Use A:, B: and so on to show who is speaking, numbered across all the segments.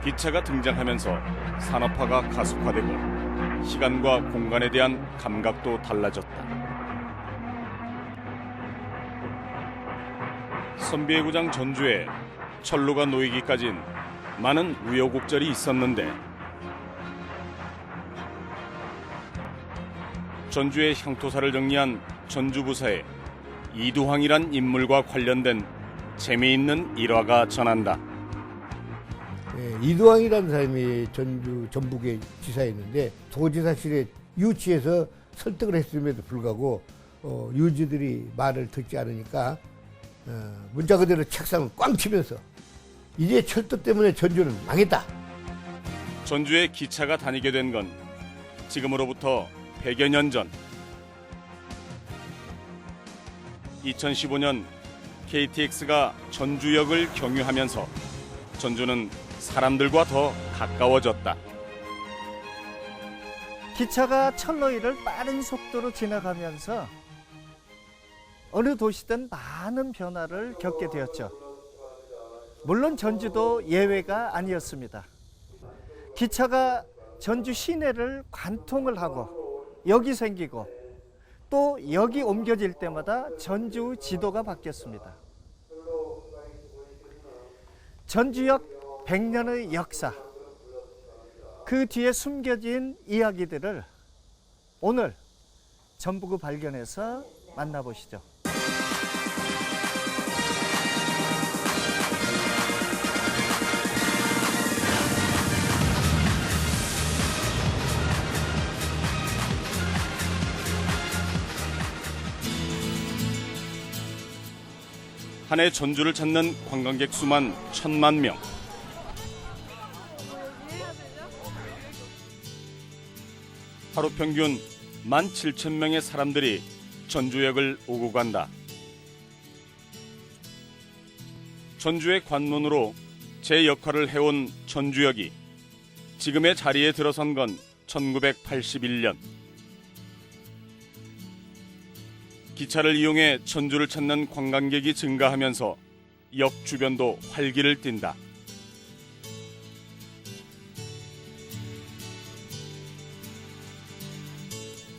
A: 기차가 등장하면서 산업화가 가속화되고 시간과 공간에 대한 감각도 달라졌다. 선비의 고장 전주에 철로가 놓이기까진 많은 우여곡절이 있었는데 전주의 향토사를 정리한 전주부사의 이두황이란 인물과 관련된 재미있는 일화가 전한다.
B: 이두황이라는 사람이 전주 전북의 지사였는데 도지사실에 유치해서 설득을 했음에도 불구하고 유지들이 말을 듣지 않으니까 문자 그대로 책상을 꽝 치면서 이제 철도 때문에 전주는 망했다.
A: 전주에 기차가 다니게 된 건 지금으로부터 100여 년 전. 2015년 KTX가 전주역을 경유하면서 전주는 사람들과 더 가까워졌다.
C: 기차가 철로위를 빠른 속도로 지나가면서 어느 도시든 많은 변화를 겪게 되었죠. 물론 전주도 예외가 아니었습니다. 기차가 전주 시내를 관통을 하고 역이 생기고 또 역이 옮겨질 때마다 전주 지도가 바뀌었습니다. 전주역 100년의 역사, 그 뒤에 숨겨진 이야기들을 오늘 전북을 발견해서 만나보시죠.
A: 한 해 전주를 찾는 관광객 수만 1,000만 명. 하루 평균 17,000명의 사람들이 전주역을 오고 간다. 전주의 관문으로 제 역할을 해온 전주역이 지금의 자리에 들어선 건 1981년. 기차를 이용해 전주를 찾는 관광객이 증가하면서 역 주변도 활기를 띈다.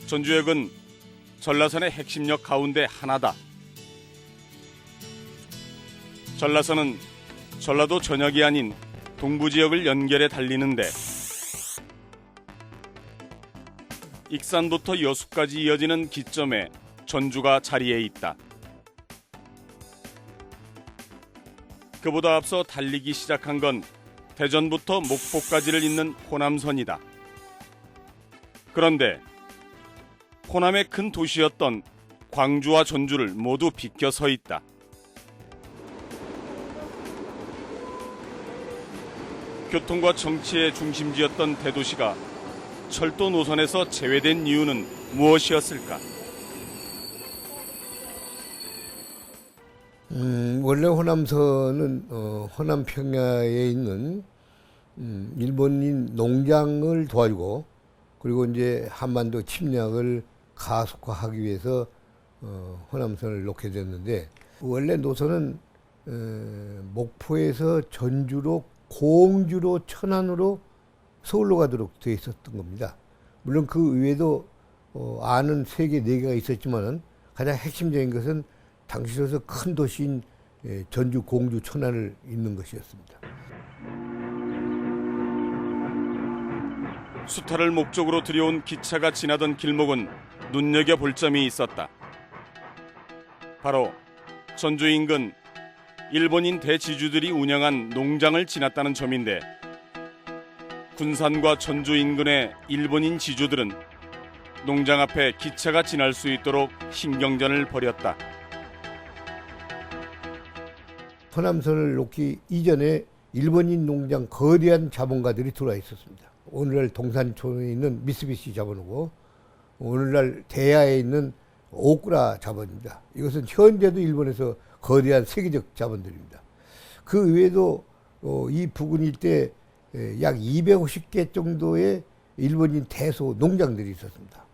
A: 전주역은 전라선의 핵심역 가운데 하나다. 전라선은 전라도 전역이 아닌 동부 지역을 연결해 달리는데 익산부터 여수까지 이어지는 기점에 전주가 자리해 있다. 그보다 앞서 달리기 시작한 건 대전부터 목포까지를 잇는 호남선이다. 그런데 호남의 큰 도시였던 광주와 전주를 모두 비껴 서 있다. 교통과 정치의 중심지였던 대도시가 철도 노선에서 제외된 이유는 무엇이었을까?
B: 원래 호남선은 호남 평야에 있는 일본인 농장을 도와주고 그리고 이제 한반도 침략을 가속화하기 위해서 호남선을 놓게 됐는데 원래 노선은 목포에서 전주로 공주로 천안으로 서울로 가도록 되어 있었던 겁니다. 물론 그 외에도 아는 3개, 4개가 있었지만은 가장 핵심적인 것은 당시로서 큰 도시인 전주, 공주, 천안을 잇는 것이었습니다.
A: 수탈을 목적으로 들여온 기차가 지나던 길목은 눈여겨볼 점이 있었다. 바로 전주 인근 일본인 대지주들이 운영한 농장을 지났다는 점인데 군산과 전주 인근의 일본인 지주들은 농장 앞에 기차가 지날 수 있도록 신경전을 벌였다.
B: 호남선을 놓기 이전에 일본인 농장 거대한 자본가들이 들어와 있었습니다. 오늘날 동산촌에 있는 미쓰비시 자본이고 오늘날 대야에 있는 오쿠라 자본입니다. 이것은 현재도 일본에서 거대한 세계적 자본들입니다. 그 외에도 이 부근 일대 약 250개 정도의 일본인 대소 농장들이 있었습니다.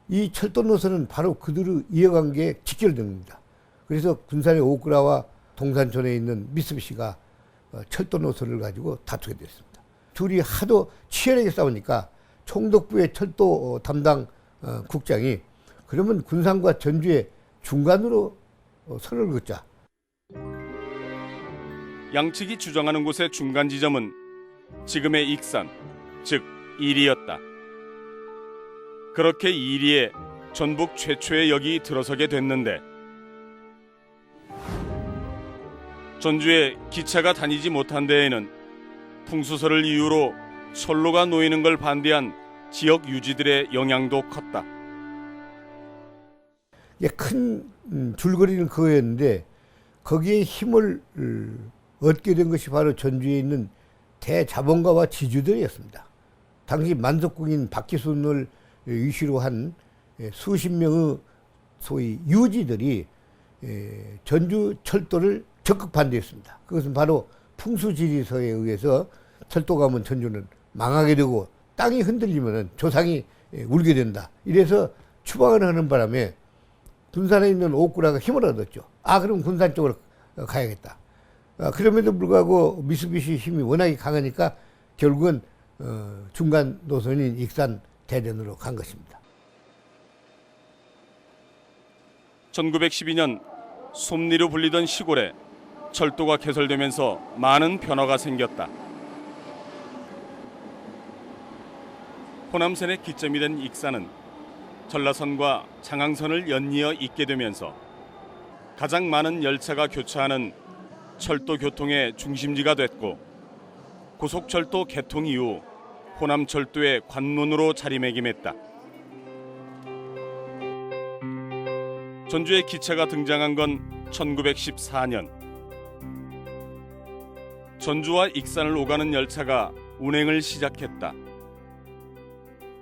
B: 이 철도 노선은 바로 그들을 이어간 게 직결됩니다. 그래서 군산의 오쿠라와 동산촌에 있는 미쓰비시가 철도 노선을 가지고 다투게 됐습니다. 둘이 하도 치열하게 싸우니까 총독부의 철도 담당 국장이 그러면 군산과 전주의 중간으로 선을 긋자.
A: 양측이 주장하는 곳의 중간 지점은 지금의 익산, 즉 이리였다. 그렇게 이리에 전북 최초의 역이 들어서게 됐는데 전주에 기차가 다니지 못한 데에는 풍수설을 이유로 철로가 놓이는 걸 반대한 지역 유지들의 영향도 컸다.
B: 큰 줄거리는 그거였는데 거기에 힘을 얻게 된 것이 바로 전주에 있는 대자본가와 지주들이었습니다. 당시 만석궁인 박기순을 위시로 한 수십 명의 소위 유지들이 전주 철도를 적극 반대했습니다. 그것은 바로 풍수지리서에 의해서 철도가 오면 전주는 망하게 되고 땅이 흔들리면 조상이 울게 된다. 이래서 추방을 하는 바람에 군산에 있는 옥구라가 힘을 얻었죠. 그럼 군산 쪽으로 가야겠다. 그럼에도 불구하고 미쓰비시 힘이 워낙에 강하니까 결국은 중간 노선인 익산 대전으로 간 것입니다.
A: 1912년 솜리로 불리던 시골에 철도가 개설되면서 많은 변화가 생겼다. 호남선의 기점이 된 익산은 전라선과 장항선을 연이어 잇게 되면서 가장 많은 열차가 교차하는 철도 교통의 중심지가 됐고 고속철도 개통 이후 호남철도의 관문으로 자리매김했다. 전주에 기차가 등장한 건 1914년. 전주와 익산을 오가는 열차가 운행을 시작했다.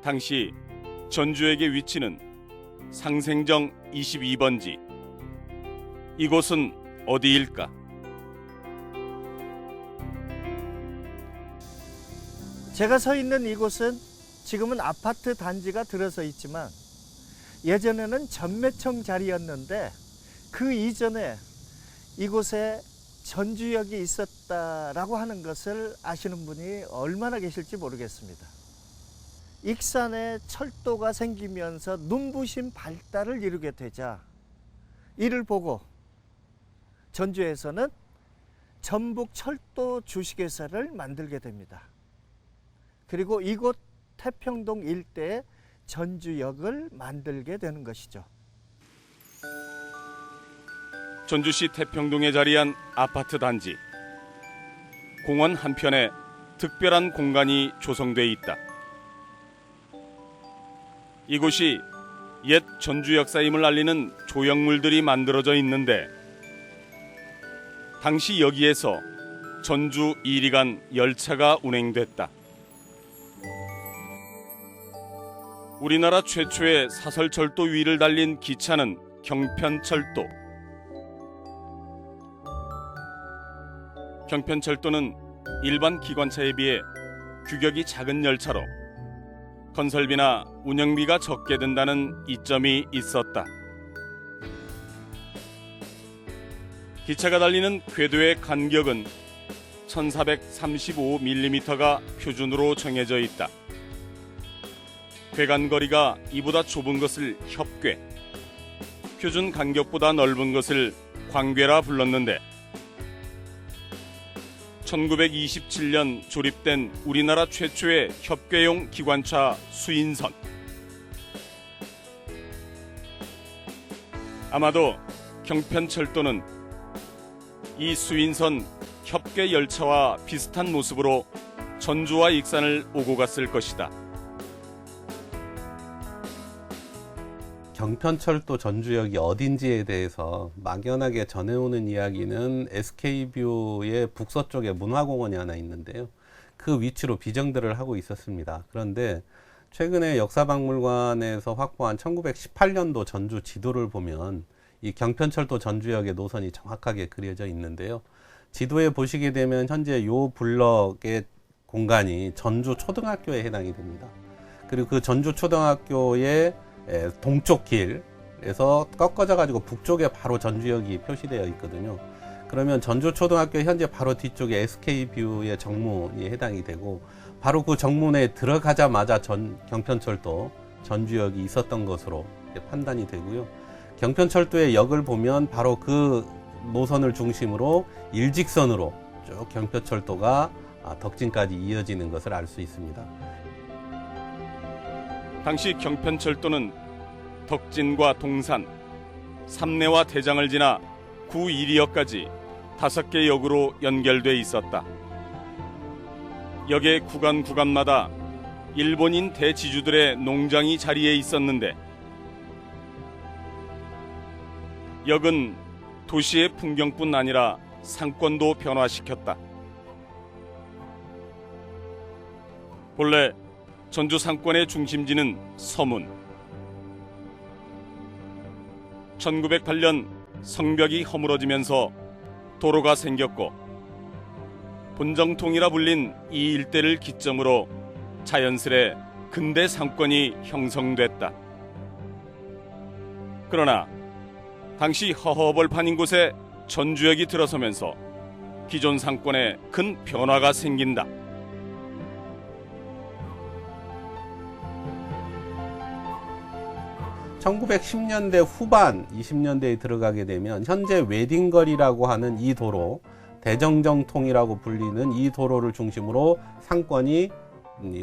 A: 당시 전주역의 위치는 상생정 22번지. 이곳은 어디일까?
C: 제가 서 있는 이곳은 지금은 아파트 단지가 들어서 있지만 예전에는 전매청 자리였는데 그 이전에 이곳에 전주역이 있었다라고 하는 것을 아시는 분이 얼마나 계실지 모르겠습니다. 익산에 철도가 생기면서 눈부신 발달을 이루게 되자 이를 보고 전주에서는 전북철도 주식회사를 만들게 됩니다. 그리고 이곳 태평동 일대에 전주역을 만들게 되는 것이죠.
A: 전주시 태평동에 자리한 아파트 단지. 공원 한편에 특별한 공간이 조성돼 있다. 이곳이 옛 전주 역사임을 알리는 조형물들이 만들어져 있는데 당시 여기에서 전주 이리간 열차가 운행됐다. 우리나라 최초의 사설철도 위를 달린 기차는 경편철도. 경편철도는 일반 기관차에 비해 규격이 작은 열차로 건설비나 운영비가 적게 든다는 이점이 있었다. 기차가 달리는 궤도의 간격은 1435mm가 표준으로 정해져 있다. 궤간거리가 이보다 좁은 것을 협궤, 표준 간격보다 넓은 것을 광궤라 불렀는데 1927년 조립된 우리나라 최초의 협궤용 기관차 수인선. 아마도 경편철도는 이 수인선 협궤 열차와 비슷한 모습으로 전주와 익산을 오고 갔을 것이다.
D: 경편철도 전주역이 어딘지에 대해서 막연하게 전해오는 이야기는 SK뷰의 북서쪽에 문화공원이 하나 있는데요. 그 위치로 비정들을 하고 있었습니다. 그런데 최근에 역사박물관에서 확보한 1918년도 전주 지도를 보면 이 경편철도 전주역의 노선이 정확하게 그려져 있는데요. 지도에 보시게 되면 현재 요 블럭의 공간이 전주 초등학교에 해당이 됩니다. 그리고 그 전주 초등학교의 동쪽 길에서 꺾어져 가지고 북쪽에 바로 전주역이 표시되어 있거든요. 그러면 전주초등학교 현재 바로 뒤쪽에 SK뷰의 정문이 해당이 되고 바로 그 정문에 들어가자마자 경편철도 전주역이 있었던 것으로 판단이 되고요. 경편철도의 역을 보면 바로 그 노선을 중심으로 일직선으로 쭉 경편철도가 덕진까지 이어지는 것을 알 수 있습니다.
A: 당시 경편철도는 덕진과 동산, 삼내와 대장을 지나 구 1위역까지 5개 역으로 연결돼 있었다. 역의 구간마다 일본인 대지주들의 농장이 자리해 있었는데 역은 도시의 풍경뿐 아니라 상권도 변화시켰다. 본래 전주 상권의 중심지는 서문. 1908년 성벽이 허물어지면서 도로가 생겼고 본정통이라 불린 이 일대를 기점으로 자연스레 근대 상권이 형성됐다. 그러나 당시 허허벌판인 곳에 전주역이 들어서면서 기존 상권에 큰 변화가 생긴다.
D: (1910년대) 후반 20년대에 들어가게 되면 현재 웨딩거리라고 하는 이 도로, 대정정통이라고 불리는 이 도로를 중심으로 상권이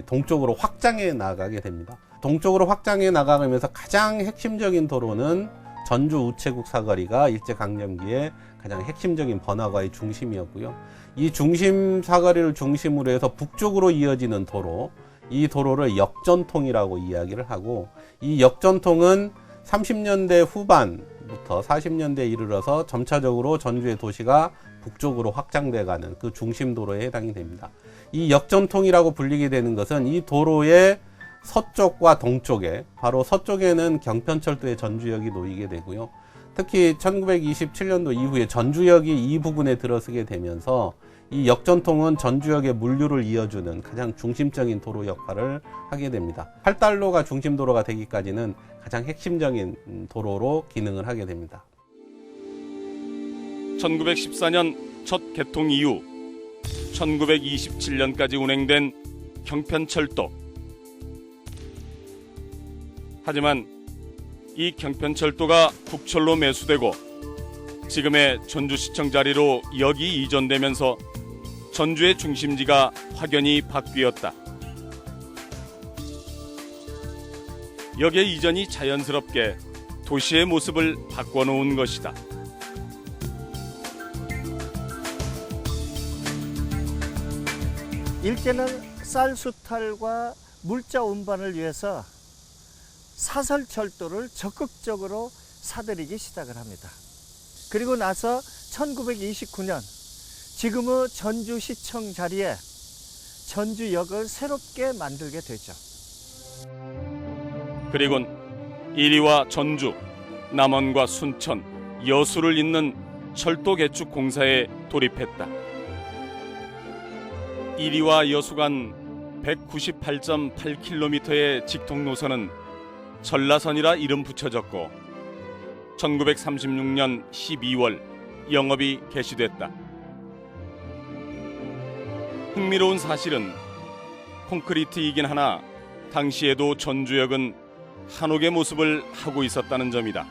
D: 동쪽으로 확장해 나가게 됩니다. 동쪽으로 확장해 나가면서 가장 핵심적인 도로는 전주 우체국 사거리가 일제강점기에 가장 핵심적인 번화가의 중심이었고요. 이 중심 사거리를 중심으로 해서 북쪽으로 이어지는 도로, 이 도로를 역전통이라고 이야기를 하고, 이 역전통은 30년대 후반부터 40년대에 이르러서 점차적으로 전주의 도시가 북쪽으로 확장돼가는 그 중심도로에 해당이 됩니다. 이 역전통이라고 불리게 되는 것은 이 도로의 서쪽과 동쪽에, 바로 서쪽에는 경편철도의 전주역이 놓이게 되고요. 특히 1927년도 이후에 전주역이 이 부분에 들어서게 되면서 이 역전통은 전주역의 물류를 이어주는 가장 중심적인 도로 역할을 하게 됩니다. 팔달로가 중심도로가 되기까지는 가장 핵심적인 도로로 기능을 하게 됩니다.
A: 1914년 첫 개통 이후 1927년까지 운행된 경편철도. 하지만 이 경편철도가 국철로 매수되고 지금의 전주시청 자리로 역이 이전되면서 전주의 중심지가 확연히 바뀌었다. 역의 이전이 자연스럽게 도시의 모습을 바꿔놓은 것이다.
C: 일제는 쌀 수탈과 물자 운반을 위해서 사설철도를 적극적으로 사들이기 시작을 합니다. 그리고 나서 1929년 지금의 전주시청 자리에 전주역을 새롭게 만들게 되죠.
A: 그리곤 이리와 전주, 남원과 순천, 여수를 잇는 철도 개축 공사에 돌입했다. 이리와 여수 간 198.8km의 직통 노선은 전라선이라 이름 붙여졌고 1936년 12월 영업이 개시됐다. 흥미로운 사실은 콘크리트이긴 하나 당시에도 전주역은 한옥의 모습을 하고 있었다는 점이다.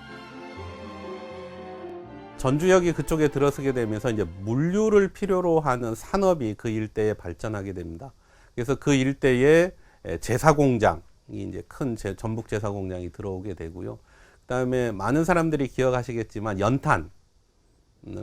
D: 전주역이 그쪽에 들어서게 되면서 이제 물류를 필요로 하는 산업이 그 일대에 발전하게 됩니다. 그래서 그 일대에 제사공장이 이제 큰 전북 제사공장이 들어오게 되고요. 그다음에 많은 사람들이 기억하시겠지만 연탄,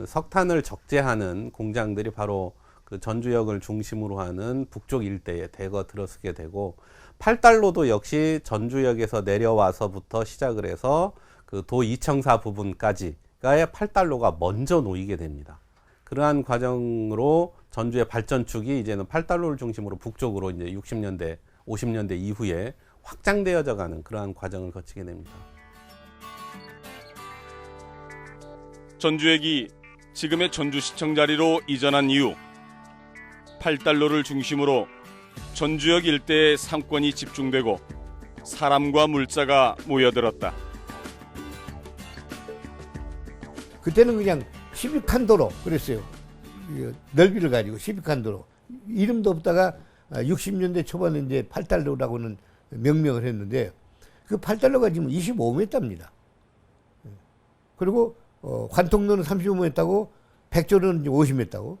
D: 석탄을 적재하는 공장들이 바로 그 전주역을 중심으로 하는 북쪽 일대에 대거 들어서게 되고, 팔달로도 역시 전주역에서 내려와서부터 시작을 해서 그 도 이청사 부분까지가의 팔달로가 먼저 놓이게 됩니다. 그러한 과정으로 전주의 발전축이 이제는 팔달로를 중심으로 북쪽으로 이제 60년대, 50년대 이후에 확장되어져 가는 그러한 과정을 거치게 됩니다.
A: 전주역이 지금의 전주시청 자리로 이전한 이후 팔달로를 중심으로 전주역 일대의 상권이 집중되고 사람과 물자가 모여들었다.
B: 그때는 그냥 12칸 도로 그랬어요. 넓이를 가지고 12칸 도로. 이름도 없다가 60년대 초반에 이제 8달러라고는 명명을 했는데 그 8달러가 지금 25m입니다. 그리고 관통로는 35m고 백조로는 50m고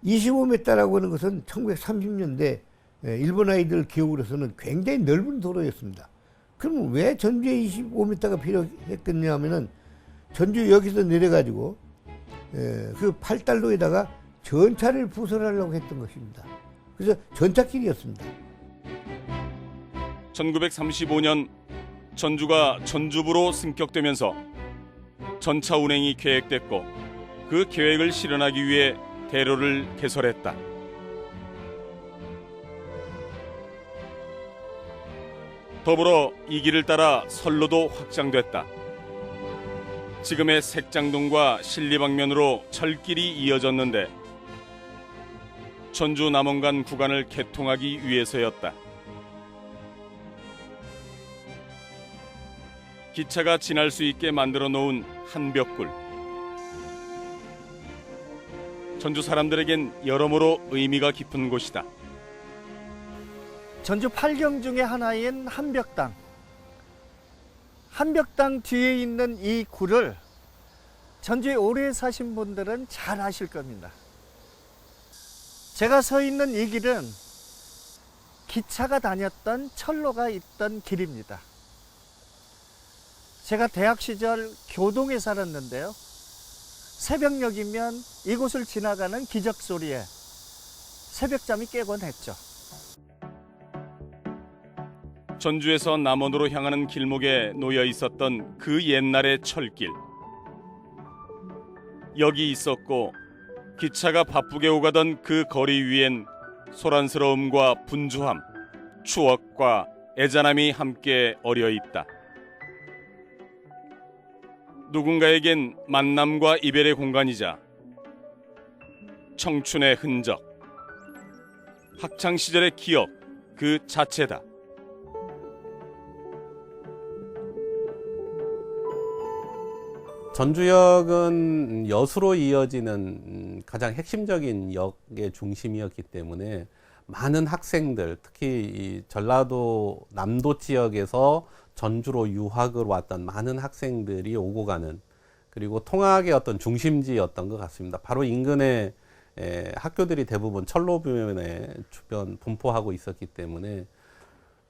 B: 25m라고 하는 것은 1930년대 일본 아이들 기억으로서는 굉장히 넓은 도로였습니다. 그럼 왜 전주에 25m가 필요했겠냐 하면은 전주 여기서 내려가지고 그 8달로에다가 전차를 부설하려고 했던 것입니다. 그래서 전차길이었습니다.
A: 1935년 전주가 전주부로 승격되면서 전차 운행이 계획됐고 그 계획을 실현하기 위해 대로를 개설했다. 더불어 이 길을 따라 선로도 확장됐다. 지금의 색장동과 신리방면으로 철길이 이어졌는데 전주 남원간 구간을 개통하기 위해서였다. 기차가 지날 수 있게 만들어 놓은 한벽굴. 전주 사람들에겐 여러모로 의미가 깊은 곳이다.
C: 전주 8경 중에 하나인 한벽당. 한벽당 뒤에 있는 이 굴을 전주에 오래 사신 분들은 잘 아실 겁니다. 제가 서 있는 이 길은 기차가 다녔던 철로가 있던 길입니다. 제가 대학 시절 교동에 살았는데요. 새벽녘이면 이곳을 지나가는 기적 소리에 새벽잠이 깨곤 했죠.
A: 전주에서 남원으로 향하는 길목에 놓여 있었던 그 옛날의 철길. 여기 있었고 기차가 바쁘게 오가던 그 거리 위엔 소란스러움과 분주함, 추억과 애잔함이 함께 어려 있다. 누군가에겐 만남과 이별의 공간이자 청춘의 흔적, 학창시절의 기억 그 자체다.
D: 전주역은 여수로 이어지는 가장 핵심적인 역의 중심이었기 때문에 많은 학생들, 특히 이 전라도 남도 지역에서 전주로 유학을 왔던 많은 학생들이 오고 가는, 그리고 통학의 어떤 중심지였던 것 같습니다. 바로 인근에 학교들이 대부분 철로변에 주변 분포하고 있었기 때문에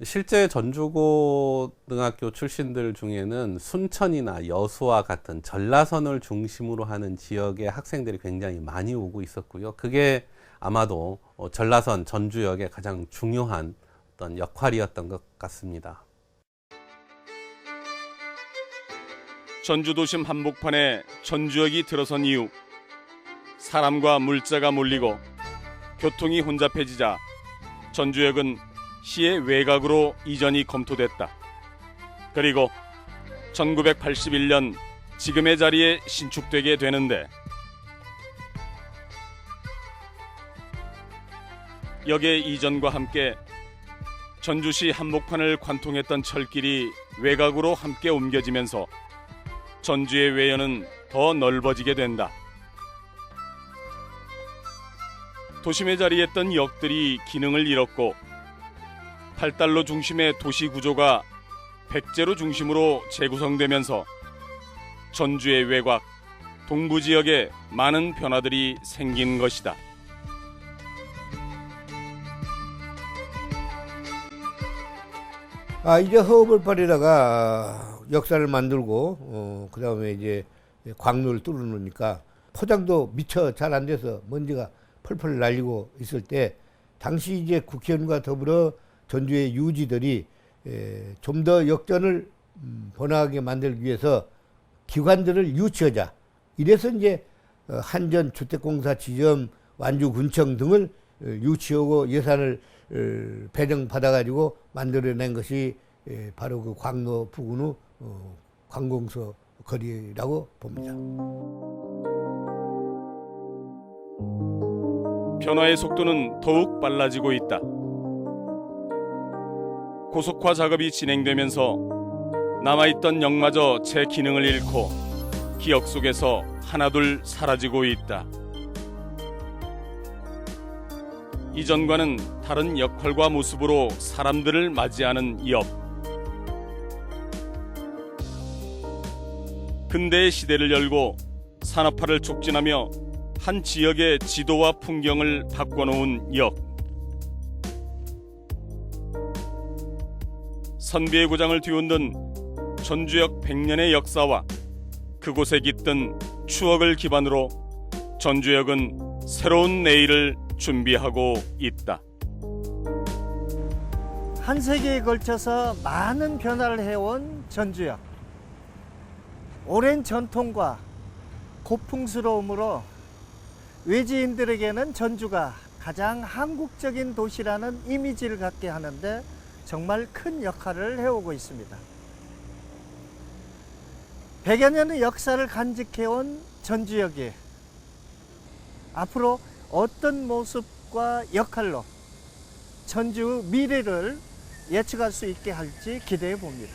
D: 실제 전주고등학교 출신들 중에는 순천이나 여수와 같은 전라선을 중심으로 하는 지역의 학생들이 굉장히 많이 오고 있었고요. 그게 아마도 전라선 전주역의 가장 중요한 어떤 역할이었던 것 같습니다.
A: 전주 도심 한복판에 전주역이 들어선 이후 사람과 물자가 몰리고 교통이 혼잡해지자 전주역은 시의 외곽으로 이전이 검토됐다. 그리고 1981년 지금의 자리에 신축되게 되는데 역의 이전과 함께 전주시 한복판을 관통했던 철길이 외곽으로 함께 옮겨지면서 전주의 외연은 더 넓어지게 된다. 도심에 자리했던 역들이 기능을 잃었고 8달러 중심의 도시 구조가 백제로 중심으로 재구성되면서 전주의 외곽, 동부 지역에 많은 변화들이 생긴 것이다.
B: 이제 허벌판에다가 역사를 만들고 그 다음에 이제 광로를 뚫어놓으니까 포장도 미처 잘 안 돼서 먼지가 펄펄 날리고 있을 때 당시 이제 국회의원과 더불어 전주의 유지들이 좀 더 역전을 번화하게 만들기 위해서 기관들을 유치하자. 이래서 이제 한전주택공사 지점, 완주군청 등을 유치하고 예산을 배정받아가지고 만들어낸 것이 바로 그 광로 부근 후 관공서 거리라고 봅니다.
A: 변화의 속도는 더욱 빨라지고 있다. 고속화 작업이 진행되면서 남아있던 역마저 제 기능을 잃고 기억 속에서 하나둘 사라지고 있다. 이전과는 다른 역할과 모습으로 사람들을 맞이하는 역. 근대의 시대를 열고 산업화를 촉진하며 한 지역의 지도와 풍경을 바꿔놓은 역. 선비의 고장을 뒤흔든 전주역 100년의 역사와 그곳에 깃든 추억을 기반으로 전주역은 새로운 내일을 준비하고 있다.
C: 한 세기에 걸쳐서 많은 변화를 해온 전주역. 오랜 전통과 고풍스러움으로 외지인들에게는 전주가 가장 한국적인 도시라는 이미지를 갖게 하는데 정말 큰 역할을 해오고 있습니다. 100여 년의 역사를 간직해온 전주역이 앞으로 어떤 모습과 역할로 전주 미래를 예측할 수 있게 할지 기대해 봅니다.